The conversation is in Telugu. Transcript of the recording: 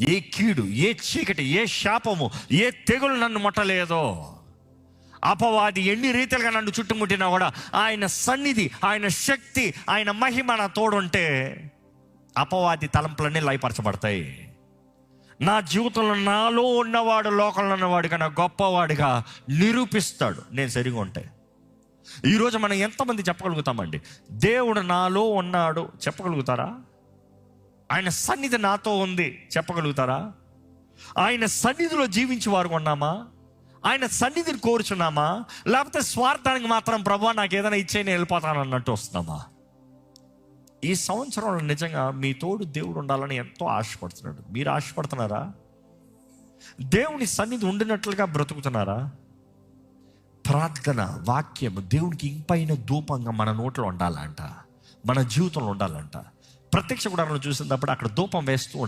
ఏ కీడు, ఏ చీకటి, ఏ శాపము, ఏ తెగులు నన్ను ముట్టలేదో. అపవాది ఎన్ని రీతిలుగా నన్ను చుట్టుముట్టినా కూడా ఆయన సన్నిధి, ఆయన శక్తి, ఆయన మహిమ నా తోడుంటే అపవాది తలంపులన్నీ లయపరచబడతాయి. నా జీవితంలో నాలో ఉన్నవాడు లోకంలో ఉన్నవాడు కన్నా గొప్పవాడిగా నిరూపిస్తాడు నేను సరిగా ఉంటే. ఈరోజు మనం ఎంతమంది చెప్పగలుగుతామండి దేవుడు నాలో ఉన్నాడు? చెప్పగలుగుతారా? ఆయన సన్నిధి నాతో ఉంది చెప్పగలుగుతారా? ఆయన సన్నిధిలో జీవించి వారు ఉన్నామా? ఆయన సన్నిధిని కోరుచున్నామా? లేకపోతే స్వార్థానికి మాత్రం ప్రభువా నాకు ఏదైనా ఇచ్చే నేను వెళ్ళిపోతాను అన్నట్టు వస్తున్నామా? ఈ సంవత్సరంలో నిజంగా మీ తోడు దేవుడు ఉండాలని ఎంతో ఆశపడుతున్నాడు. మీరు ఆశపడుతున్నారా? దేవుని సన్నిధి ఉండినట్లుగా బ్రతుకుతున్నారా? ప్రార్థన, వాక్యం దేవునికి ఇంపైన ధూపంగా మన నోట్లో ఉండాలంట, మన జీవితంలో ఉండాలంట. ప్రత్యక్ష గుడారంలో చూసినప్పుడు అక్కడ ధూపం వేస్తూ